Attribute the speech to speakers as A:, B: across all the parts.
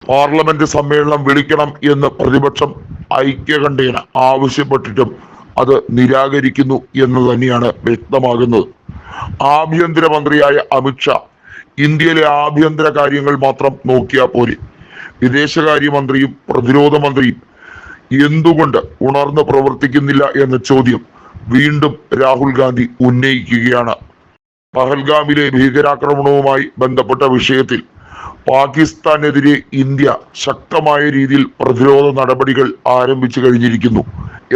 A: Parliament സമ്മേളനം വിളിക്കണം എന്ന് പ്രതിപക്ഷം ഐക്യകണ്ഠേന ആവശ്യപ്പെട്ടിട്ടും അത് നിരാകരിക്കുന്നു എന്ന് തന്നെയാണ് വ്യക്തമാകുന്നത്. ആഭ്യന്തരമന്ത്രിയായ അമിത്ഷാ ഇന്ത്യയിലെ ആഭ്യന്തര കാര്യങ്ങൾ മാത്രം നോക്കിയാൽ പോരെ, വിദേശകാര്യമന്ത്രിയും പ്രതിരോധ മന്ത്രിയും എന്തുകൊണ്ട് ഉണർന്ന് പ്രവർത്തിക്കുന്നില്ല എന്ന ചോദ്യം വീണ്ടും രാഹുൽ ഗാന്ധി ഉന്നയിക്കുകയാണ്. പഹൽഗാമിലെ ഭീകരാക്രമണവുമായി ബന്ധപ്പെട്ട വിഷയത്തിൽ പാകിസ്ഥാനെതിരെ ഇന്ത്യ ശക്തമായ രീതിയിൽ പ്രതിരോധ നടപടികൾ ആരംഭിച്ചു കഴിഞ്ഞിരിക്കുന്നു.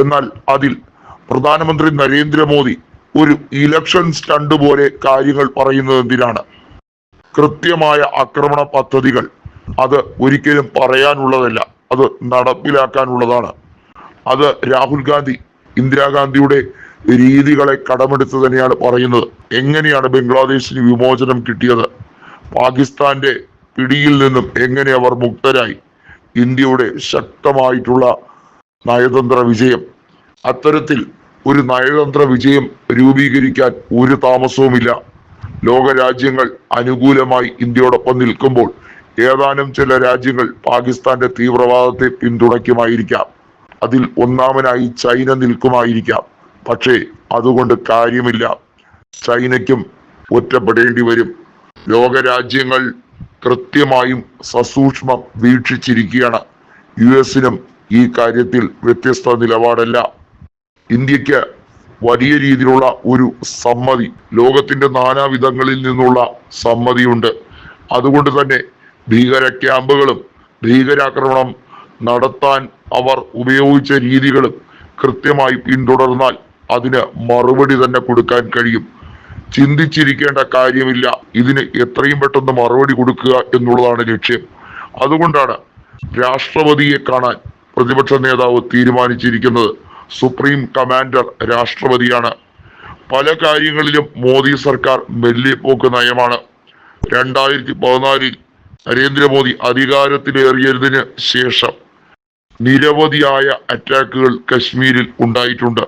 A: എന്നാൽ അതിൽ പ്രധാനമന്ത്രി നരേന്ദ്രമോദി ഒരു ഇലക്ഷൻ സ്റ്റണ്ട് പോലെ കാര്യങ്ങൾ പറയുന്നത് എന്തിനാണ്? കൃത്യമായ ആക്രമണ പദ്ധതികൾ അത് ഒരിക്കലും പറയാനുള്ളതല്ല, അത് നടപ്പിലാക്കാനുള്ളതാണ്. അത് രാഹുൽ ഗാന്ധി ഇന്ദിരാഗാന്ധിയുടെ രീതികളെ കടമെടുത്ത് തന്നെയാണ് പറയുന്നത്. എങ്ങനെയാണ് ബംഗ്ലാദേശിന് വിമോചനം കിട്ടിയത്? പാകിസ്ഥാന്റെ പിടിയിൽ നിന്നും എങ്ങനെ അവർ മുക്തരായി? ഇന്ത്യയുടെ ശക്തമായിട്ടുള്ള നയതന്ത്ര വിജയം. അത്തരത്തിൽ ഒരു നയതന്ത്ര വിജയം രൂപീകരിക്കാൻ ഒരു താമസവുമില്ല. ലോക രാജ്യങ്ങൾ അനുകൂലമായി ഇന്ത്യയോടൊപ്പം നിൽക്കുമ്പോൾ ഏതാനും ചില രാജ്യങ്ങൾ പാകിസ്ഥാന്റെ തീവ്രവാദത്തെ പിന്തുണയ്ക്കുമായിരിക്കാം. അതിൽ ഒന്നാമനായി ചൈന നിൽക്കുമായിരിക്കാം. പക്ഷേ അതുകൊണ്ട് കാര്യമില്ല. ചൈനയ്ക്കും ഒറ്റപ്പെടേണ്ടി വരും. ലോകരാജ്യങ്ങൾ കൃത്യമായും സസൂക്ഷ്മം വീക്ഷിച്ചിരിക്കുകയാണ്. US-നും ഈ കാര്യത്തിൽ വ്യത്യസ്ത നിലപാടല്ല. ഇന്ത്യക്ക് വലിയ രീതിയിലുള്ള ഒരു സമ്മതി, ലോകത്തിന്റെ നാനാവിധങ്ങളിൽ നിന്നുള്ള സമ്മതിയുണ്ട്. അതുകൊണ്ട് തന്നെ ഭീകര ക്യാമ്പുകളും ഭീകരാക്രമണം നടത്താൻ അവർ ഉപയോഗിച്ച രീതികളും കൃത്യമായി പിന്തുടർന്നാൽ അതിന് മറുപടി തന്നെ കൊടുക്കാൻ കഴിയും. ചിന്തിച്ചിരിക്കേണ്ട കാര്യമില്ല. ഇതിന് എത്രയും പെട്ടെന്ന് മറുപടി കൊടുക്കുക എന്നുള്ളതാണ് ലക്ഷ്യം. അതുകൊണ്ടാണ് രാഷ്ട്രപതിയെ കാണാൻ പ്രതിപക്ഷ നേതാവ് തീരുമാനിച്ചിരിക്കുന്നത്. സുപ്രീം കമാൻഡർ രാഷ്ട്രപതിയാണ്. പല കാര്യങ്ങളിലും മോദി സർക്കാർ മെല്ലെപ്പോക്ക് നയമാണ്. 2014 നരേന്ദ്രമോദി അധികാരത്തിലേറിയതിന് ശേഷം നിരവധിയായ അറ്റാക്കുകൾ കശ്മീരിൽ ഉണ്ടായിട്ടുണ്ട്.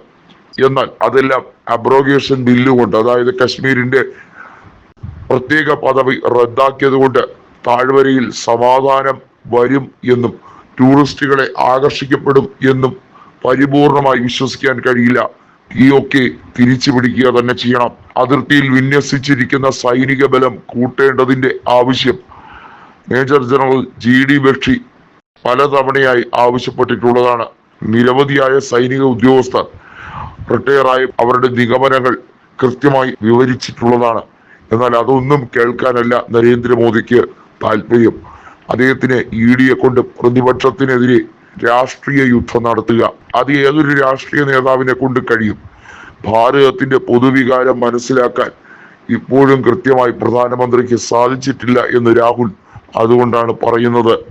A: എന്നാൽ അതെല്ലാം അബ്രോഗേഷൻ ബില്ലുകൊണ്ട്, അതായത് കശ്മീരിന്റെ പ്രത്യേക പദവി റദ്ദാക്കിയത് കൊണ്ട് താഴ്വരയിൽ സമാധാനം വരും എന്നും ടൂറിസ്റ്റുകളെ ആകർഷിക്കപ്പെടും എന്നും പരിപൂർണമായി വിശ്വസിക്കാൻ കഴിയില്ല. ഈയൊക്കെ തിരിച്ചു പിടിക്കുക തന്നെ ചെയ്യണം. അതിർത്തിയിൽ വിന്യസിച്ചിരിക്കുന്ന സൈനിക ബലം കൂട്ടേണ്ടതിന്റെ ആവശ്യം മേജർ ജനറൽ GD ബക്ഷി പലതവണയായി ആവശ്യപ്പെട്ടിട്ടുള്ളതാണ്. നിരവധിയായ സൈനിക ഉദ്യോഗസ്ഥർ റിട്ടയറായി അവരുടെ നിഗമനങ്ങൾ കൃത്യമായി വിവരിച്ചിട്ടുള്ളതാണ്. എന്നാൽ അതൊന്നും കേൾക്കാനല്ല നരേന്ദ്രമോദിക്ക് താല്പര്യം. അദ്ദേഹത്തിന് ED-യെ കൊണ്ട് പ്രതിപക്ഷത്തിനെതിരെ രാഷ്ട്രീയ യുദ്ധം നടത്തുക. അത് ഏതൊരു രാഷ്ട്രീയ നേതാവിനെ കൊണ്ട് കഴിയും? ഭാരതത്തിന്റെ പൊതുവികാരം മനസ്സിലാക്കാൻ ഇപ്പോഴും കൃത്യമായി പ്രധാനമന്ത്രിക്ക് സാധിച്ചിട്ടില്ല എന്ന് രാഹുൽ അതുകൊണ്ടാണ് പറയുന്നത്.